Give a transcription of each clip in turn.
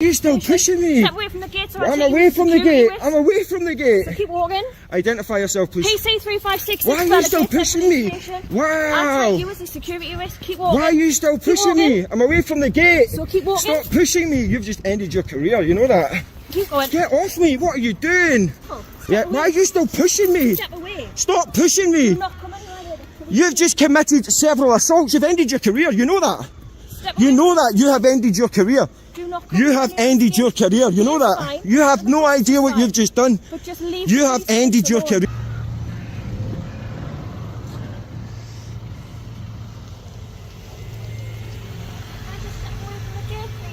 You're still pushing me. Step away from the gate. I'm away from the gate. I'm away from the gate. So keep walking. Identify yourself, please. PC 3566. Why are you still pushing me? Wow. I'll take you as a security risk. Keep walking. Why are you still pushing me? I'm away from the gate. So keep walking. Stop pushing me. You've just ended your career. You know that. Keep going. Get off me. What are you doing? Oh, yeah. away. Why are you still pushing me? Step away. Stop pushing me. Do not come anywhere. You've just committed several assaults. You've ended your career. You know that. Step away. You know that. You have ended your career. Do not come You have ended your career. You know that. You have no idea what you've just done. But just leave. You have ended your career.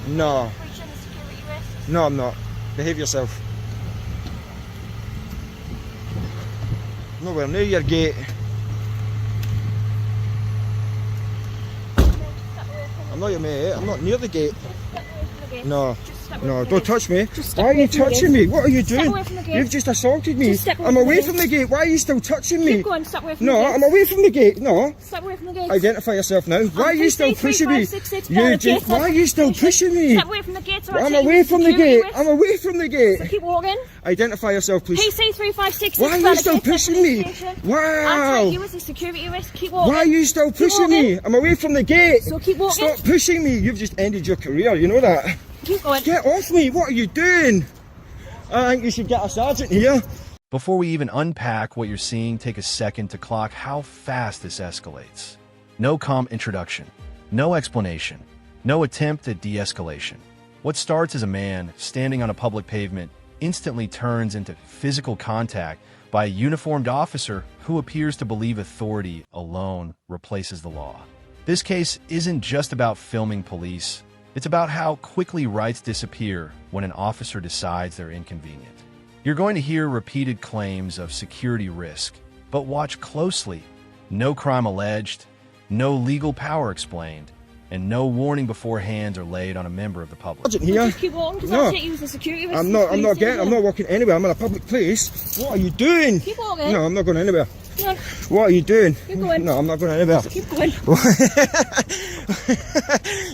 No. No, I'm not. Behave yourself. Nowhere near your gate. I'm not your mate. I'm not near the gate. No. No, don't touch me. Why are you touching me? What are you doing? You've just assaulted me. I'm away from the gate. Why are you still touching me? Keep going. Step away from the No, gate. I'm away from the gate. No. Step away from the gate. Identify yourself now. Why are you still pushing me? Why are you still pushing me? Step away from the gate. I'm away from the gate. I'm away from the gate. So keep walking. Identify yourself, please. PC 3566. Why are you still pushing me? I'll Wow. take you as a security risk. Keep walking. Why are you still pushing me? I'm away from the gate. So keep walking. Stop pushing me. You've just ended your career. You know that. Keep going. Get off me. What are you doing? I think you should get a sergeant here. Before we even unpack what you're seeing, take a second to clock how fast this escalates. No calm introduction, no explanation, no attempt at de-escalation. What starts as a man standing on a public pavement instantly turns into physical contact by a uniformed officer who appears to believe authority alone replaces the law. This case isn't just about filming police. It's about how quickly rights disappear when an officer decides they're inconvenient. You're going to hear repeated claims of security risk, but watch closely. No crime alleged, no legal power explained, and no warning before hands are laid on a member of the public. Sergeant here. Just keep walking because I'll take you as a security risk. I'm not walking anywhere. I'm in a public place. What are you doing? Keep walking. No, I'm not going anywhere. No. What are you doing? Keep going. No, I'm not going anywhere. Keep going.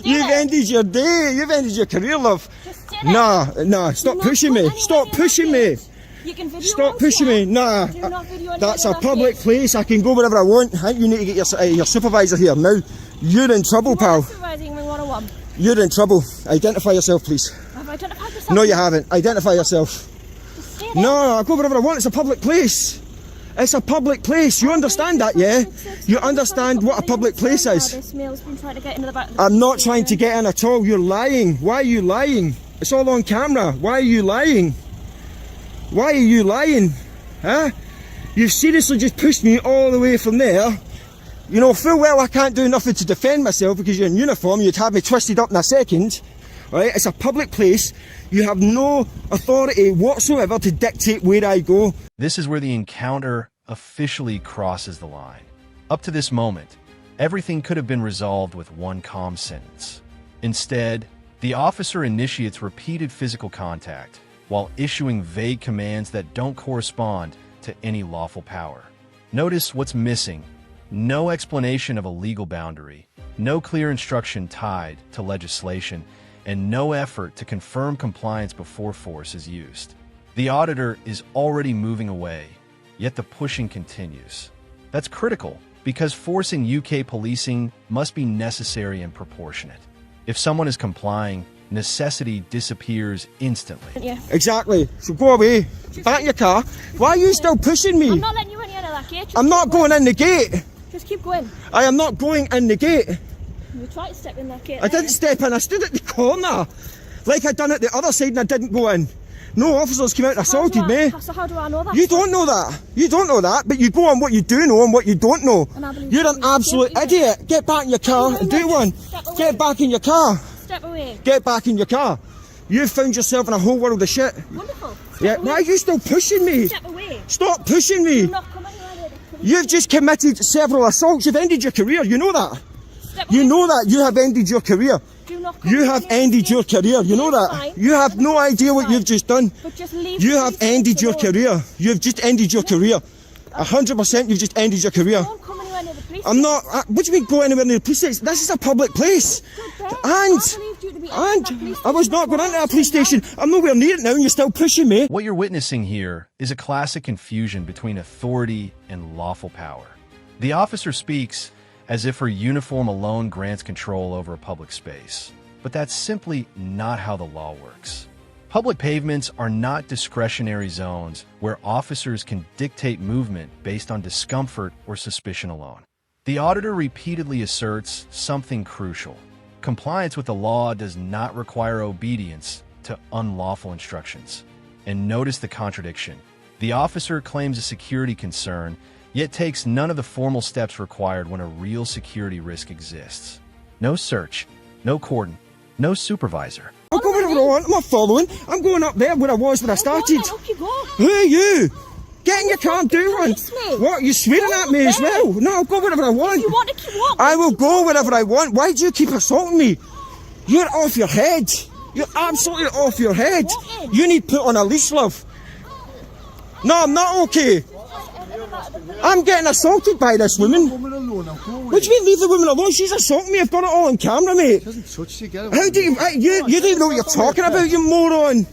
You've ended your day. You've ended your career, love. Just sit there. Nah, stop pushing me. Stop pushing me. You can video Stop pushing me. Nah, Do not video that's a anyone public place. I can go wherever I want. I think you need to get your supervisor here now. You're in trouble, pal. Supervising ring 101. You're in trouble. Identify yourself, please. Have I identified myself? No, you haven't. Identify yourself. Just stay there. No, I'll go wherever I want. It's a public place. It's a public place. You understand that, yeah? You understand what a public place is? This male's been trying to get into the back of the I'm not trying to get in at all. You're lying. Why are you lying? It's all on camera. Why are you lying? Why are you lying? Huh? You've seriously just pushed me all the way from there. You know full well I can't do nothing to defend myself because you're in uniform. You'd have me twisted up in a second. Right? It's a public place. You have no authority whatsoever to dictate where I go. This is where the encounter officially crosses the line. Up to this moment, everything could have been resolved with one calm sentence. Instead, the officer initiates repeated physical contact while issuing vague commands that don't correspond to any lawful power. Notice what's missing. No explanation of a legal boundary, no clear instruction tied to legislation, and no effort to confirm compliance before force is used. The auditor is already moving away, yet the pushing continues. That's critical because forcing UK policing must be necessary and proportionate. If someone is complying, necessity disappears instantly. Yeah. Exactly. So go away. Back in your car. Why are you still pushing me? I'm not letting you in out of that gate. I'm not going in the gate. Just keep going. I am not going in the gate. You tried to step in that gate. I didn't step in. I stood at the corner. Like I done at the other side and I didn't go in. No officers came out and assaulted me. So how do I know that? You don't know that. You don't know that. But you go on what you do know and what you don't know. You're an absolute idiot. Get back in your car and do one. Get back in your car. Step away. Get back in your car. You've found yourself in a whole world of shit. Wonderful. Yeah. Why are you still pushing me? Step away. Stop pushing me. Do not come anywhere. You've just committed several assaults. You've ended your career. You know that. Step away. You know that. You have ended your career. Do not come You have ended your career. You know that. You have no idea what you've just done. But just leave. You have ended your career. You've just ended your career. 100% you've just ended your career. Don't come anywhere near the police. I'm not. What do you mean go anywhere near the police station? This is a public place. And I believed you to be be And in that police I was station not going into a before, police so now- station. I'm nowhere near it now and you're still pushing me. What you're witnessing here is a classic confusion between authority and lawful power. The officer speaks as if her uniform alone grants control over a public space. But that's simply not how the law works. Public pavements are not discretionary zones where officers can dictate movement based on discomfort or suspicion alone. The auditor repeatedly asserts something crucial. Compliance with the law does not require obedience to unlawful instructions. And notice the contradiction. The officer claims a security concern, yet takes none of the formal steps required when a real security risk exists. No search, no cordon, no supervisor. I'll go wherever I want. I'm not following. I'm going up there where I was when I started. Go on, up you go. Who are you? Get in your car and do one. Police me. What? You're swearing Go at me as there. well? No, I'll go wherever I want. You want to keep walking? I will go wherever I want. Why do you keep assaulting me? You're off your head. You're absolutely off your head. Walking. You need put on a leash, love. No, I'm not okay. I'm getting assaulted by this woman. Woman alone, I'll go What do you mean leave the woman alone? She's assaulting me. I've got it all on camera, mate. Doesn't touch you, get it. How do you don't know what you're talking about, you moron.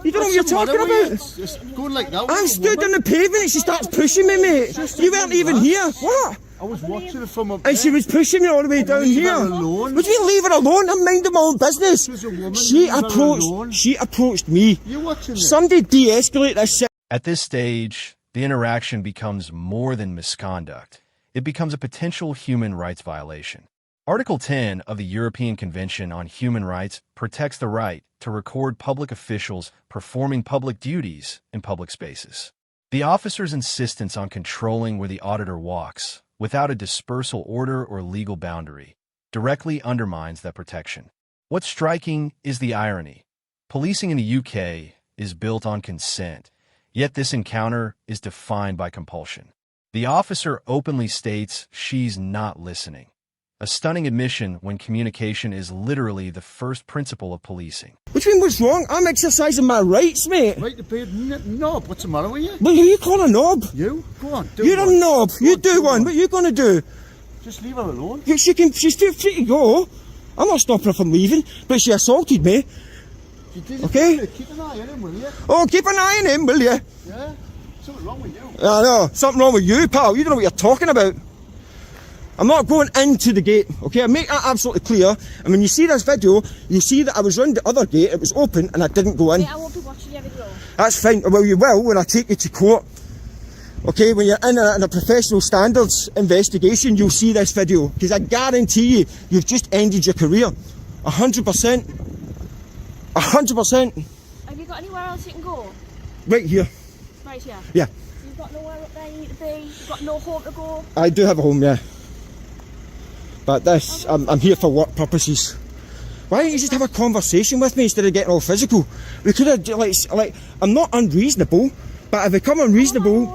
You don't know what you're talking about. Just going like that. I stood on the pavement and she starts pushing me, mate. You weren't even here. What? I was watching it from up And she was pushing me all the way down Leave here. her alone. Would you leave her alone? I'm minding my own business. She's a woman, She leave her alone. approached me. You watching this? Somebody de-escalate this shit. At this stage, the interaction becomes more than misconduct. It becomes a potential human rights violation. Article 10 of the European Convention on Human Rights protects the right to record public officials performing public duties in public spaces. The officer's insistence on controlling where the auditor walks, without a dispersal order or legal boundary, directly undermines that protection. What's striking is the irony. Policing in the UK is built on consent, yet this encounter is defined by compulsion. The officer openly states she's not listening. A stunning admission when communication is literally the first principle of policing. What do you mean, what's wrong? I'm exercising my rights, mate. Right to pay knob. What's the matter with you? Well, who you call a knob? You? Go on. Do You're one. a knob. Go You on, do one. What are you going to do? Just leave her alone. She's too free to go. I'm not stopping her from leaving, but she assaulted me. You did Okay. Keep an eye on him, will you? Oh, keep an eye on him, will you? Yeah? Something wrong with you. I know. Something wrong with you, pal. You don't know what you're talking about. I'm not going into the gate, okay? I make that absolutely clear. And when you see this video, you see that I was round the other gate, it was open, and I didn't go in. Mate, I won't be watching your video. That's fine. Well, you will when I take you to court. Okay, when you're in a professional standards investigation, you'll see this video. Because I guarantee you, you've just ended your career. 100%. 100%. Have you got anywhere else you can go? Right here. Right here. Yeah. You've got nowhere up there you need to be. You've got no home to go. I do have a home, yeah. But this, I'm here for work purposes. Why don't you just have a conversation with me instead of getting all physical? We could have, like, I'm not unreasonable, but I become unreasonable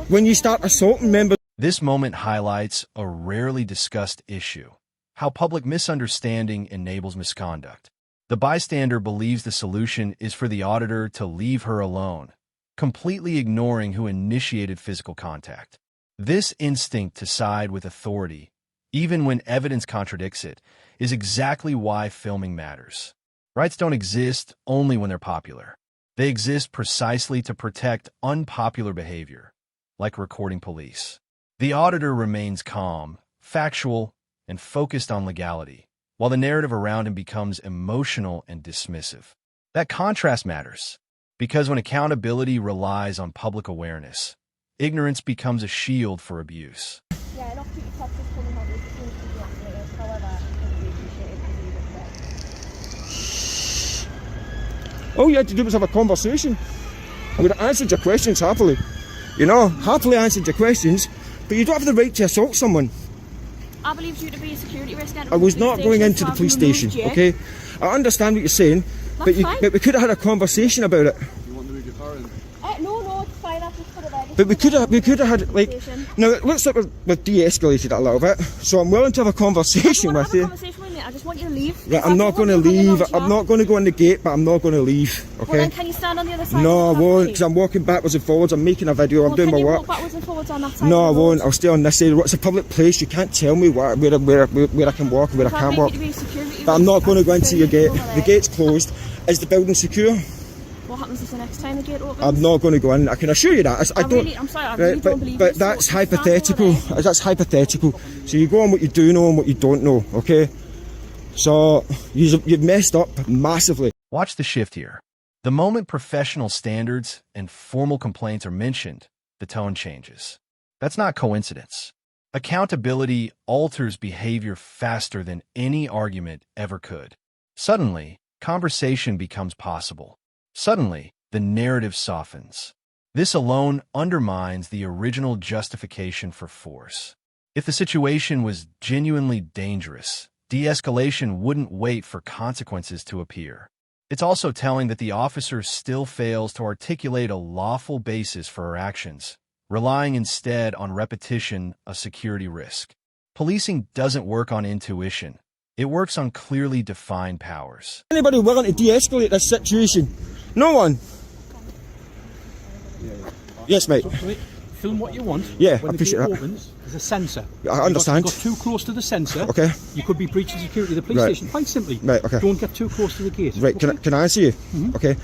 when you start assaulting members. This moment highlights a rarely discussed issue: how public misunderstanding enables misconduct. The bystander believes the solution is for the auditor to leave her alone, completely ignoring who initiated physical contact. This instinct to side with authority, even when evidence contradicts it, is exactly why filming matters. Rights don't exist only when they're popular. They exist precisely to protect unpopular behavior, like recording police. The auditor remains calm, factual, and focused on legality, while the narrative around him becomes emotional and dismissive. That contrast matters, because when accountability relies on public awareness, ignorance becomes a shield for abuse. Yeah, not keep your top just coming out with the things to be activated. However, I really appreciate it if you leave it there. All you had to do was have a conversation. I would have answered your questions happily. You know, happily answered your questions, but you don't have the right to assault someone. I believed you to be a security risk. I was not going into the police station, okay? I understand what you're saying, but we could have had a conversation about it. You want to move your car in? No, it's fine. I've just put it there. But we could have had, like, now it looks like we've de-escalated it a little bit, so I'm willing to have a conversation with you. I just want you to leave. Yeah, I'm not going to leave. I'm not going to go in the gate, but I'm not going to leave, okay? Well, then can you stand on the other side? No, I won't, because I'm walking backwards and forwards. I'm making a video. I'm doing my work. Walk backwards and forwards on that side? No, I won't. I'll stay on this side. It's a public place. You can't tell me where I can walk and where I can't walk. You to be a security but I'm not going to go into your gate. The gate's closed. Is the building secure? What happens if the next time the gate opens? I'm not going to go in. I can assure you that. I'm sorry, I really don't believe but it. that's So stand over hypothetical. there. That's hypothetical. So you go on what you do know and what you don't know, okay? So you've messed up massively. Watch the shift here. The moment professional standards and formal complaints are mentioned, the tone changes. That's not coincidence. Accountability alters behavior faster than any argument ever could. Suddenly, conversation becomes possible. Suddenly, the narrative softens. This alone undermines the original justification for force. If the situation was genuinely dangerous, de-escalation wouldn't wait for consequences to appear. It's also telling that the officer still fails to articulate a lawful basis for her actions, relying instead on repetition, a security risk. Policing doesn't work on intuition. It works on clearly defined powers. Anybody willing to de-escalate this situation? No one. Yes, mate. Film what you want. Yeah, when I appreciate the gate that. opens, there's a sensor. I understand. If you got too close to the sensor, Okay. you could be breaching security of the police Right. station. Quite simply, Right, okay. don't get too close to the gate. Right, Okay? can I answer you? Okay.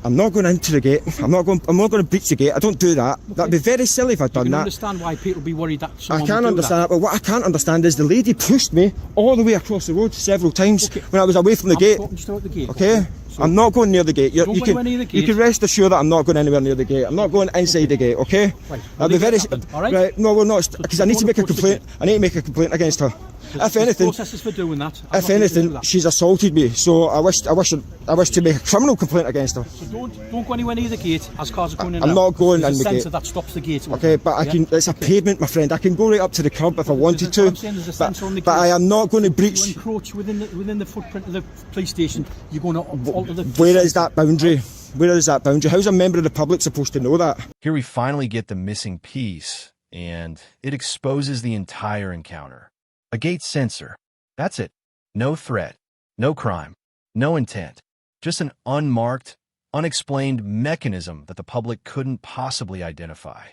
I'm not going into the gate. I'm not going to breach the gate. I don't do that. That'd be very silly if I'd You done can that. understand why people be worried that someone I can would do understand that. that, but what I can't understand is the lady pushed me all the way across the road several times Okay. when I was away from the I'm gate. talking just about the gate. Okay? So I'm not going near the gate. Don't go anywhere near the You gate. can rest assured that I'm not going anywhere near the gate. I'm not going inside the gate, okay? Right. I'll be We'll very... leave that then, all right? Right, no, we're not, because I need to make a don't approach the complaint. I need to make a complaint against her. If there's anything, processes for doing that. I'm if not going to do anything, that. she's assaulted me, so I wish to make a criminal complaint against her. So don't go anywhere near the gate as cars are going in. I'm and not out. going There's in a the sensor gate. that stops the gate. Okay, but I can. It's a pavement, my friend. I can go right up to the curb if I wanted to. I'm saying there's a sensor on the But gate. I am not going to You breach. encroach within the footprint of the police station. You're going to alter the. Where is that boundary? Where is that boundary? How's a member of the public supposed to know that? Here we finally get the missing piece, and it exposes the entire encounter. A gate sensor. That's it. No threat, no crime, no intent. Just an unmarked, unexplained mechanism that the public couldn't possibly identify.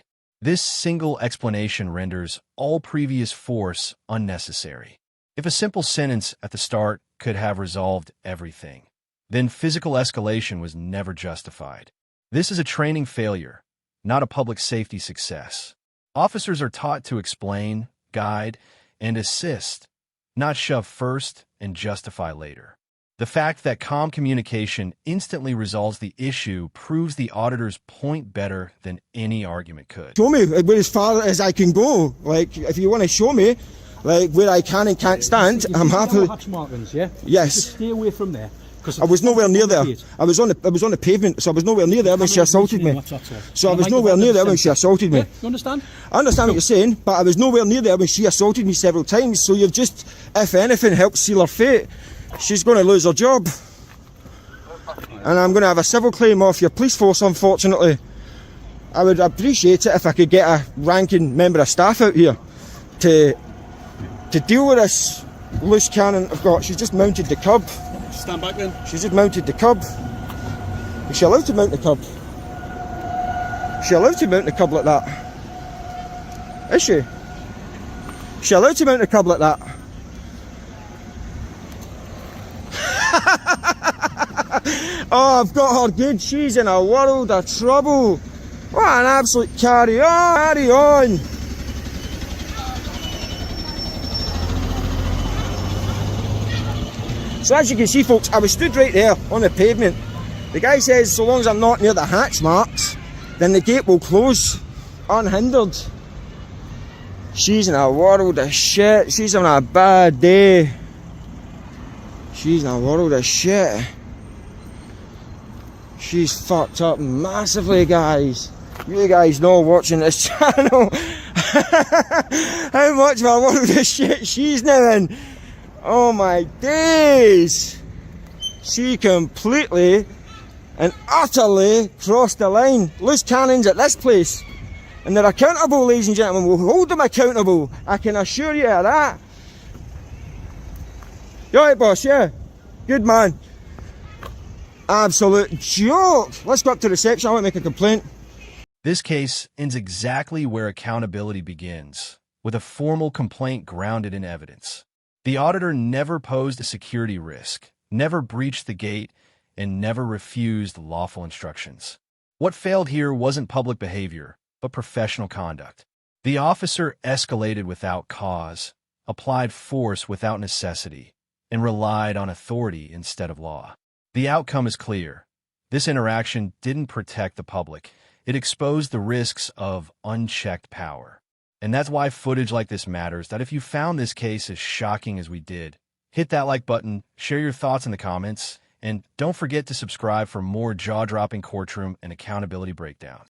This single explanation renders all previous force unnecessary. If a simple sentence at the start could have resolved everything, then physical escalation was never justified. This is a training failure, not a public safety success. Officers are taught to explain, guide, and assist, not shove first and justify later. The fact that calm communication instantly resolves the issue proves the auditor's point better than any argument could. Show me where as far as I can go. Like, if you want to show me, like where I can and can't stand, I'm happy. Hatch markings, yeah? Yes. Just stay away from there. I was nowhere near there. I was on the pavement, so I was nowhere near there when she assaulted me. So I was nowhere near there when she assaulted me. Yeah, you understand? I understand what you're saying, but I was nowhere near there when she assaulted me several times. So you've just, if anything, helped seal her fate. She's going to lose her job, and I'm going to have a civil claim off your police force. Unfortunately, I would appreciate it if I could get a ranking member of staff out here to deal with this loose cannon I've got. She's just mounted the curb. Stand back then. She's just mounted the curb. Is she allowed to mount the curb? Is she allowed to mount the curb like that? Is she? Is she allowed to mount the curb like that? Oh, I've got her good. She's in a world of trouble. What an absolute carry on. Carry on. So as you can see, folks, I was stood right there on the pavement. The guy says so long as I'm not near the hatch marks, then the gate will close unhindered. She's in a world of shit. She's having a bad day. She's in a world of shit. She's fucked up massively, guys. You guys know watching this channel how much of a world of shit she's now in. Oh my days! She completely and utterly crossed the line. Loose cannons at this place. And they're accountable, ladies and gentlemen. We'll hold them accountable. I can assure you of that. You alright, boss? Yeah? Good man. Absolute joke. Let's go up to reception. I want to make a complaint. This case ends exactly where accountability begins, with a formal complaint grounded in evidence. The auditor never posed a security risk, never breached the gate, and never refused lawful instructions. What failed here wasn't public behavior, but professional conduct. The officer escalated without cause, applied force without necessity, and relied on authority instead of law. The outcome is clear. This interaction didn't protect the public. It exposed the risks of unchecked power. And that's why footage like this matters, that if you found this case as shocking as we did, hit that like button, share your thoughts in the comments, and don't forget to subscribe for more jaw-dropping courtroom and accountability breakdowns.